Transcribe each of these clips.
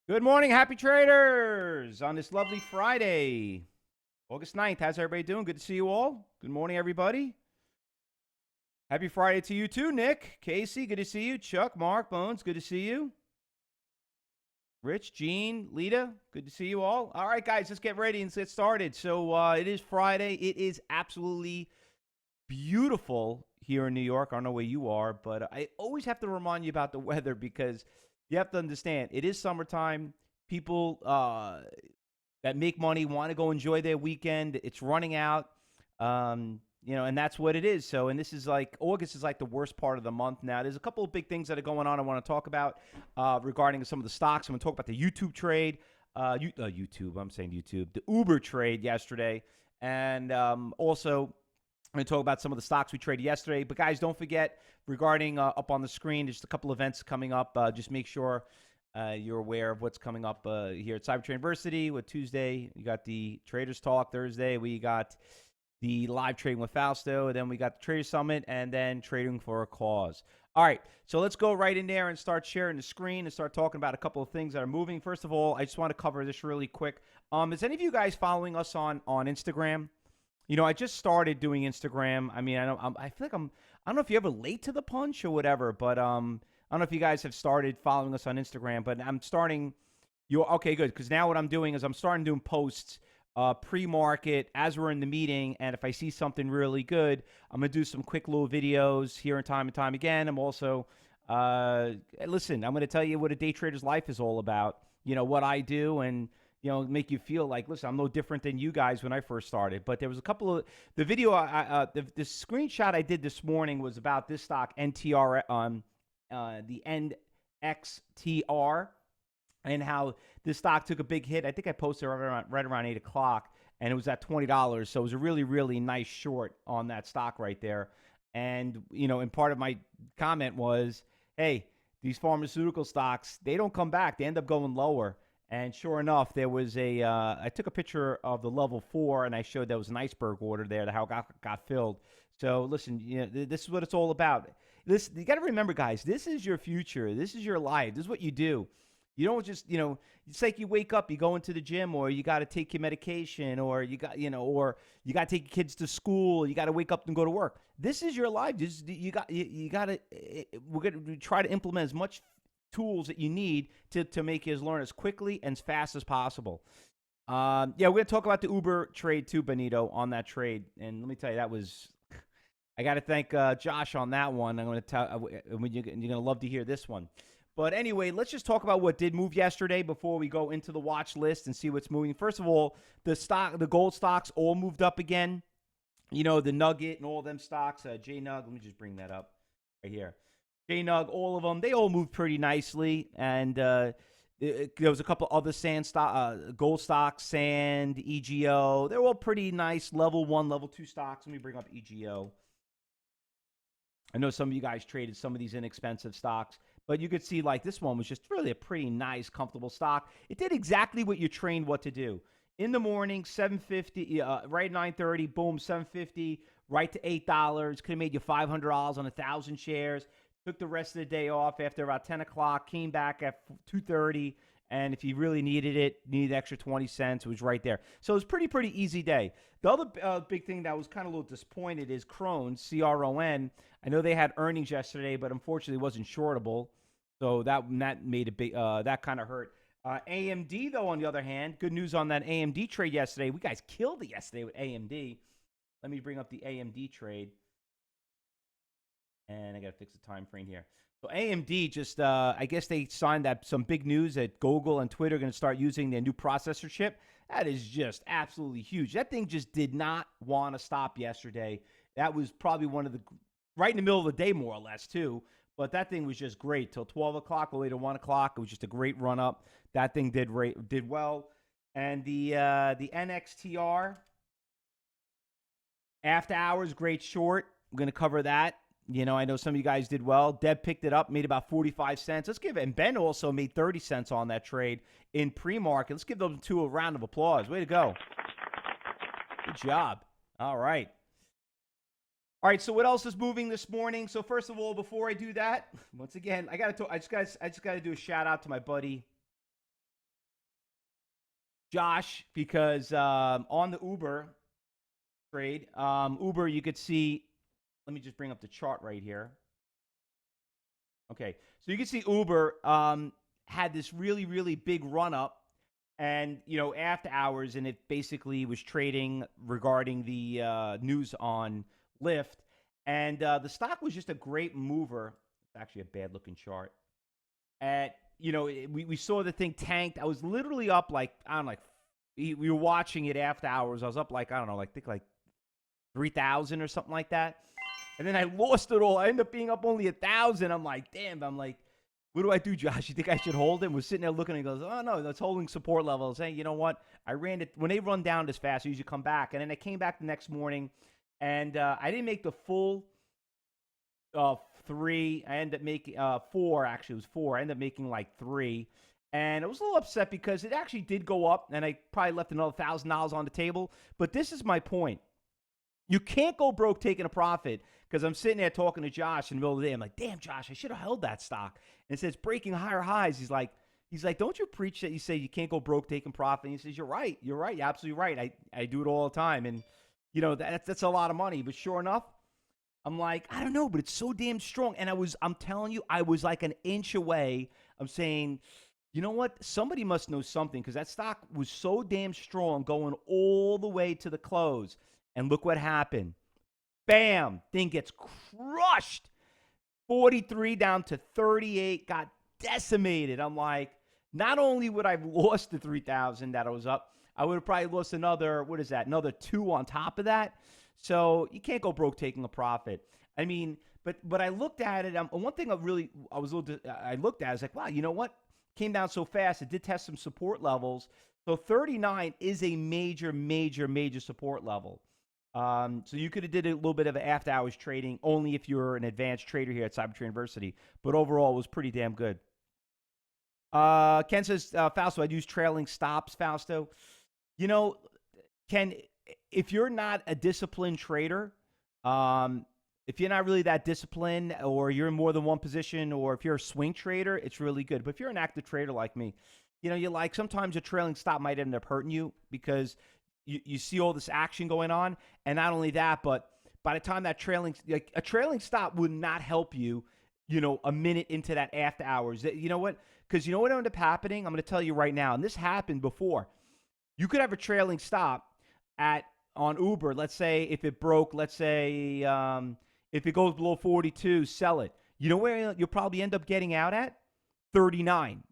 Good morning, happy traders, on this lovely Friday, August 9th. How's everybody doing? Good to see you all. Good morning, everybody. Happy Friday to you too, Nick, Casey, good to see you. Chuck, Mark, Bones, good to see you. Rich, Gene, Lita, good to see you all. All right, guys, let's get ready and get started. So it is Friday. It is absolutely beautiful here in New York. I don't know where you are, but I always have to remind you about the weather because you have to understand it is summertime. People that make money want to go enjoy their weekend. It's running out, and that's what it is. So, and this is like August is like the worst part of the month now. There's a couple of big things that are going on I want to talk about regarding some of the stocks. I'm going to talk about the YouTube trade, YouTube. I'm saying YouTube, the Uber trade yesterday, and also I'm going to talk about some of the stocks we traded yesterday. But guys, don't forget regarding up on the screen, there's just a couple events coming up. Just make sure you're aware of what's coming up here at Cybertrade University. With Tuesday, you got the Traders Talk. Thursday, we got the live trading with Fausto. Then we got the Trader Summit, and then Trading for a Cause. All right, so let's go right in there and start sharing the screen and start talking about a couple of things that are moving. First of all, I just want to cover this really quick. Is any of you guys following us on Instagram? You know, I just started doing Instagram. I mean, I feel like I don't know if you're ever late to the punch or whatever, but I don't know if you guys have started following us on Instagram, but I'm starting. Okay, good, because now what I'm doing is I'm starting doing posts pre-market as we're in the meeting, and if I see something really good, I'm gonna do some quick little videos here and time again. I'm also listen. I'm gonna tell you what a day trader's life is all about. You know what I do, and make you feel like, listen, I'm no different than you guys when I first started. But there was a couple of the video, the screenshot I did this morning was about this stock, NTR, the NXTR, and how this stock took a big hit. I think I posted right around 8 o'clock, and it was at $20. So it was a really, really nice short on that stock right there. And, and part of my comment was, hey, these pharmaceutical stocks, they don't come back. They end up going lower. And sure enough, there was I took a picture of the level 4, and I showed there was an iceberg order there, how it got filled. So listen, this is what it's all about. You got to remember, guys, this is your future. This is your life. This is what you do. You don't just, it's like you wake up, you go into the gym, or you got to take your medication, or you got to take your kids to school. You got to wake up and go to work. This is your life. You got to. We're going to try to implement as much tools that you need to make you learn as quickly and as fast as possible. We're going to talk about the Uber trade too, Benito, on that trade. And let me tell you, that was, I got to thank Josh on that one. I'm going to tell, you're going to love to hear this one. But anyway, let's just talk about what did move yesterday before we go into the watch list and see what's moving. First of all, the gold stocks all moved up again. The Nugget and all them stocks, JNUG, let me just bring that up right here. JNUG, all of them, they all moved pretty nicely. And there was a couple other gold stocks, Sand, EGO. They're all pretty nice level 1, level 2 stocks. Let me bring up EGO. I know some of you guys traded some of these inexpensive stocks, but you could see like this one was just really a pretty nice, comfortable stock. It did exactly what you trained what to do. In the morning, 750, right at 9:30, boom, 750, right to $8. Could have made you $500 on 1,000 shares. Took the rest of the day off after about 10 o'clock, came back at 2:30, and if you really needed extra 20 cents, it was right there. So it was pretty easy day. The other big thing that was kind of a little disappointed is Crohn's, CRON. I know they had earnings yesterday, but unfortunately it wasn't shortable. So that made a big, that kind of hurt. AMD, though, on the other hand, good news on that AMD trade yesterday. We guys killed it yesterday with AMD. Let me bring up the AMD trade. And I got to fix the time frame here. So AMD just, I guess they signed some big news that Google and Twitter are going to start using their new processor chip. That is just absolutely huge. That thing just did not want to stop yesterday. That was probably right in the middle of the day, more or less, too. But that thing was just great till 12 o'clock, all the way to 1 o'clock. It was just a great run up. That thing did well. And the NXTR, after hours, great short. We're going to cover that. I know some of you guys did well. Deb picked it up, made about 45 cents. Let's give it. And Ben also made 30 cents on that trade in pre-market. Let's give those two a round of applause. Way to go. Good job. All right. All right, so what else is moving this morning? So first of all, before I do that, once again, I just got to do a shout out to my buddy Josh, because on the Uber trade, Uber, you could see, let me just bring up the chart right here. Okay, so you can see Uber had this really, really big run up, and after hours, and it basically was trading regarding the news on Lyft, and the stock was just a great mover. It's actually a bad looking chart. At we saw the thing tanked. I was literally up like, I don't know, like we were watching it after hours. I was up like, I don't know, like I think like 3,000 or something like that. And then I lost it all. I ended up being up only 1,000. I'm like, damn. I'm like, what do I do, Josh? You think I should hold it? We're sitting there looking, and he goes, oh, no, that's holding support levels. Hey, you know what? I ran it. When they run down this fast, I usually come back. And then I came back the next morning, and I didn't make the full 3. I ended up making 4, actually. It was 4. I ended up making like 3. And I was a little upset because it actually did go up, and I probably left another $1,000 on the table. But this is my point. You can't go broke taking a profit, because I'm sitting there talking to Josh in the middle of the day. I'm like, damn, Josh, I should have held that stock. And it says breaking higher highs. He's like, don't you preach that you say you can't go broke taking profit? And he says, you're right. You're absolutely right. I do it all the time. And, that's a lot of money. But sure enough, I'm like, I don't know, but it's so damn strong. And I'm telling you, I was like an inch away. I'm saying, you know what? Somebody must know something, because that stock was so damn strong going all the way to the close. And look what happened. Bam! Thing gets crushed. 43 down to 38. Got decimated. I'm like, not only would I have lost the 3,000 that I was up, I would have probably lost another, what is that? Another 2 on top of that. So you can't go broke taking a profit. I mean, but I looked at it. One thing I looked at is like, wow, you know what? Came down so fast. It did test some support levels. So 39 is a major, major, major support level. So you could have did a little bit of after hours trading only if you're an advanced trader here at Cybertrade University. But overall, it was pretty damn good. Ken says, Fausto, I'd use trailing stops, Fausto. Ken, if you're not a disciplined trader, if you're not really that disciplined, or you're in more than one position, or if you're a swing trader, it's really good. But if you're an active trader like me, you like, sometimes a trailing stop might end up hurting you, because you see all this action going on. And not only that, but by the time that a trailing stop would not help you, a minute into that after hours. You know what? Because you know what ended up happening? I'm going to tell you right now, and this happened before. You could have a trailing stop on Uber. Let's say if it broke, if it goes below 42, sell it. You know where you'll probably end up getting out at? 39.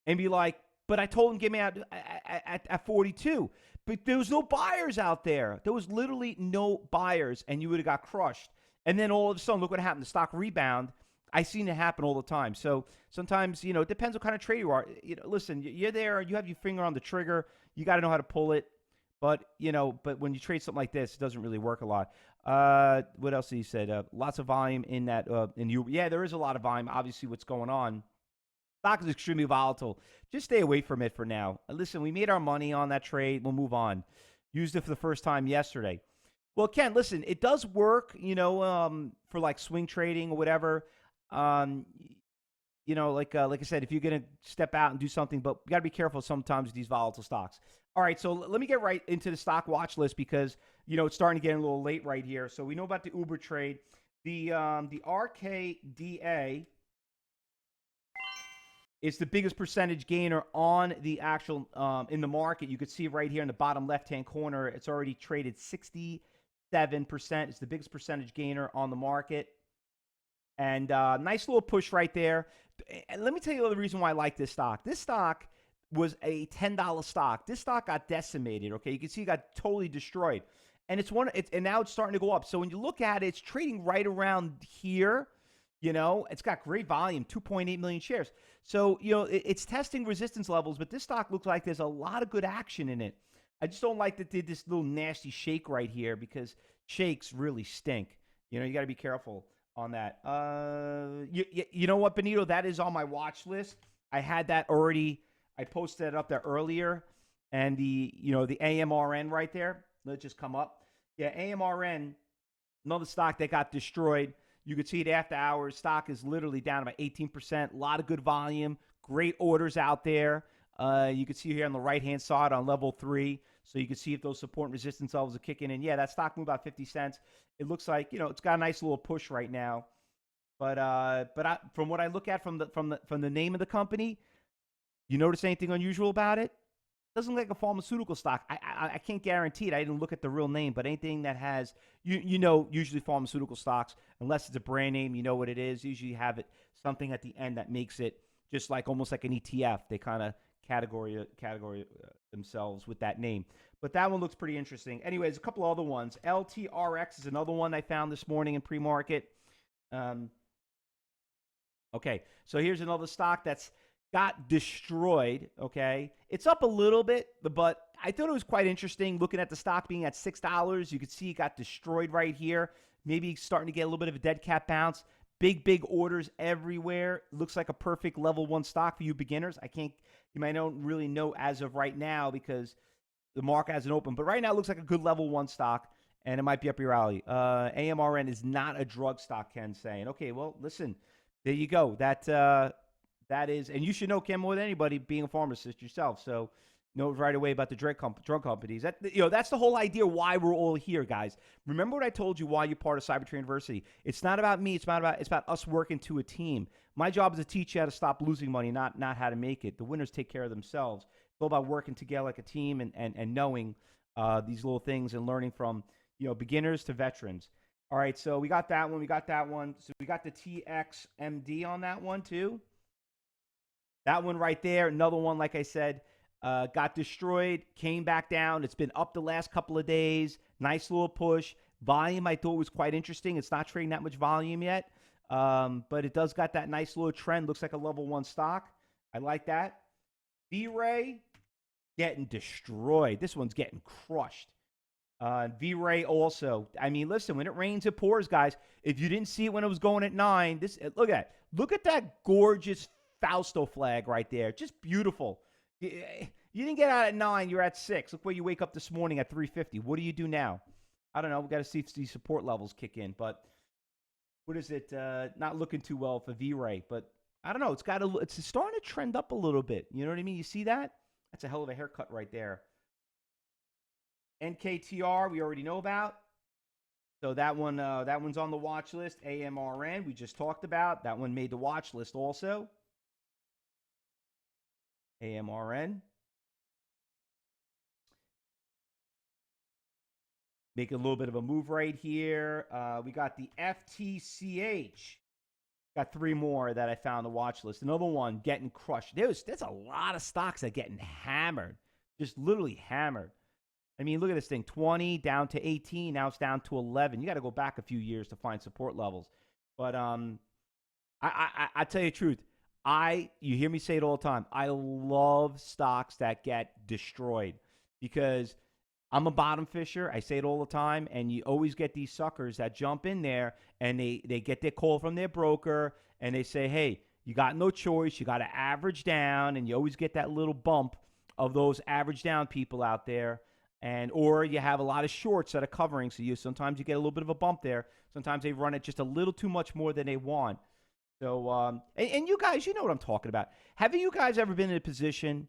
And be like, but I told him get me out at 42. But there was no buyers out there. There was literally no buyers, and you would have got crushed. And then all of a sudden, look what happened. The stock rebound. I've seen it happen all the time. So sometimes, it depends what kind of trader you are. Listen, you're there. You have your finger on the trigger. You got to know how to pull it. But when you trade something like this, it doesn't really work a lot. What else did he said? Lots of volume in that. Yeah, there is a lot of volume. Obviously, what's going on. Stock is extremely volatile. Just stay away from it for now. Listen, we made our money on that trade. We'll move on. Used it for the first time yesterday. Well, Ken, listen, it does work, for like swing trading or whatever. Like I said, if you're going to step out and do something, but you got to be careful sometimes with these volatile stocks. All right, so let me get right into the stock watch list, because, it's starting to get a little late right here. So we know about the Uber trade. The RKDA is the biggest percentage gainer on the actual in the market. You could see right here in the bottom left-hand corner, it's already traded 67%. It's the biggest percentage gainer on the market. And nice little push right there. And let me tell you the reason why I like this stock. This stock was a $10 stock. This stock got decimated, okay? You can see it got totally destroyed. And and now it's starting to go up. So when you look at it, it's trading right around here. It's got great volume, 2.8 million shares. So, it's testing resistance levels, but this stock looks like there's a lot of good action in it. I just don't like that they did this little nasty shake right here, because shakes really stink. You got to be careful on that. You know what, Benito? That is on my watch list. I had that already. I posted it up there earlier. And the AMRN right there, let's just come up. Yeah, AMRN, another stock that got destroyed. You could see it after hours. Stock is literally down about 18%. A lot of good volume. Great orders out there. You can see here on the right-hand side on level 3. So you can see if those support and resistance levels are kicking in. Yeah, that stock moved about 50 cents. It looks like, it's got a nice little push right now. But from what I look at from the name of the company, you notice anything unusual about it? Doesn't look like a pharmaceutical stock. I can't guarantee it. I didn't look at the real name, but anything that has usually pharmaceutical stocks, unless it's a brand name, you know what it is. Usually have it something at the end that makes it just like almost like an ETF. They kind of category themselves with that name. But that one looks pretty interesting. Anyways, a couple other ones. LTRX is another one I found this morning in pre-market. Okay, so here's another stock that's got destroyed, okay? It's up a little bit, but I thought it was quite interesting looking at the stock being at $6. You could see it got destroyed right here. Maybe starting to get a little bit of a dead cat bounce. Big orders everywhere. Looks like a perfect level 1 stock for you beginners. You might not really know as of right now because the market hasn't opened, but right now it looks like a good level 1 stock, and it might be up your alley. AMRN is not a drug stock, Ken's saying. Okay, well, listen, there you go. That is, and you should know, Ken, more than anybody, being a pharmacist yourself. So know right away about the drug companies. That's the whole idea why we're all here, guys. Remember what I told you why you're part of Cybertrade University. It's not about me. It's about us working to a team. My job is to teach you how to stop losing money, not how to make it. The winners take care of themselves. It's all about working together like a team and knowing these little things and learning from beginners to veterans. All right, so we got that one. So we got the TXMD on that one too. That one right there, another one, like I said, got destroyed, came back down. It's been up the last couple of days. Nice little push. Volume I thought was quite interesting. It's not trading that much volume yet, but it does got that nice little trend. Looks like a level 1 stock. I like that. V-Ray getting destroyed. This one's getting crushed. V-Ray also. I mean, listen, when it rains, it pours, guys. If you didn't see it when it was going at 9, look at that gorgeous Fausto flag right there. Just beautiful. You didn't get out at 9. You're at 6. Look where you wake up this morning at 350. What do you do now? I don't know. We got to see if these support levels kick in. But what is it? Not looking too well for V-Ray. But I don't know. It's starting to trend up a little bit. You know what I mean? You see that? That's a hell of a haircut right there. NKTR, we already know about. So that one's on the watch list. AMRN, we just talked about. That one made the watch list also. AMRN. Make a little bit of a move right here. We got the FTCH. Got 3 more that I found on the watch list. Another one getting crushed. There's a lot of stocks that are getting hammered. Just literally hammered. I mean, look at this thing. 20 down to 18. Now it's down to 11. You got to go back a few years to find support levels. But I tell you the truth. You hear me say it all the time. I love stocks that get destroyed because I'm a bottom fisher. I say it all the time, and you always get these suckers that jump in there and they get their call from their broker and they say, hey, you got no choice. You got to average down, and you always get that little bump of those average down people out there. Or you have a lot of shorts that are covering, so sometimes you get a little bit of a bump there. Sometimes they run it just a little too much more than they want. So, and you guys, you know what I'm talking about. Have you guys ever been in a position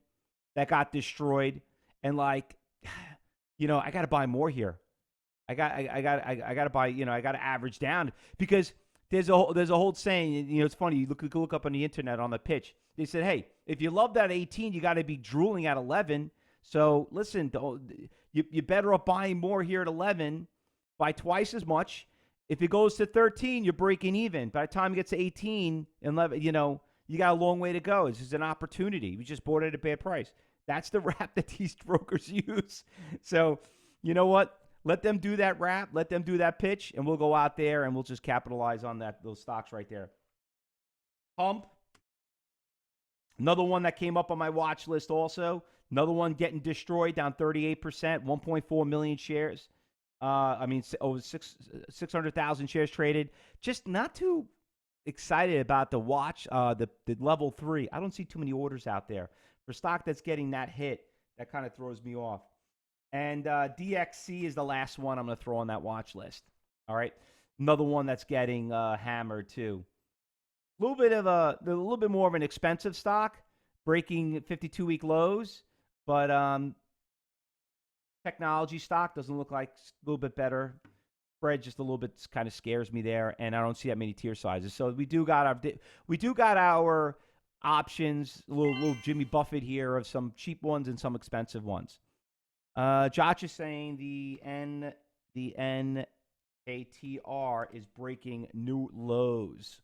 that got destroyed and like, I got to buy more here. I got to buy, I got to average down because there's a whole saying, it's funny. You look up on the internet on the pitch. They said, hey, if you love that 18, you got to be drooling at 11. So listen, you're better off buying more here at 11, buy twice as much. If it goes to 13, you're breaking even. By the time it gets to 18 and 11, you got a long way to go. This is an opportunity. We just bought it at a bad price. That's the rap that these brokers use. So, you know what? Let them do that rap. Let them do that pitch, and we'll go out there and we'll just capitalize on those stocks right there. Pump. Another one that came up on my watch list also. Another one getting destroyed, down 38%, 1.4 million shares. Over 600,000 shares traded. Just not too excited about the level 3. I don't see too many orders out there. For stock that's getting that hit, that kind of throws me off. And DXC is the last one I'm going to throw on that watch list. All right. Another one that's getting hammered too. A little bit more of an expensive stock, breaking 52-week lows, but technology stock doesn't look like a little bit better. Spread just a little bit kind of scares me there, and I don't see that many tier sizes. So we do got our options, a little Jimmy Buffett here of some cheap ones and some expensive ones. Josh is saying the NKTR is breaking new lows.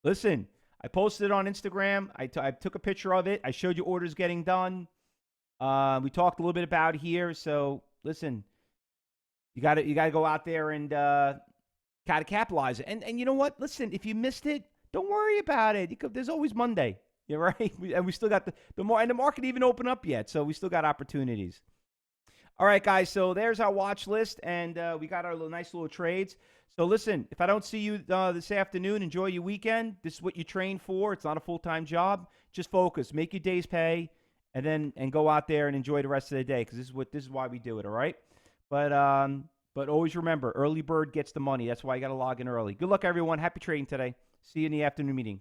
Listen, I posted it on Instagram. I took a picture of it. I showed you orders getting done. We talked a little bit about it here. So listen, you got to go out there and kind of capitalize it. And you know what? Listen, if you missed it, don't worry about it. There's always Monday. You're right. And we still got the more, and the market even open up yet. So we still got opportunities. All right, guys. So there's our watch list, and we got our nice little trades. So listen, if I don't see you this afternoon, enjoy your weekend. This is what you train for. It's not a full-time job. Just focus, make your days pay, and go out there and enjoy the rest of the day, because this is why we do it. All right. But always remember, early bird gets the money. That's why you got to log in early. Good luck, everyone. Happy trading today. See you in the afternoon meeting.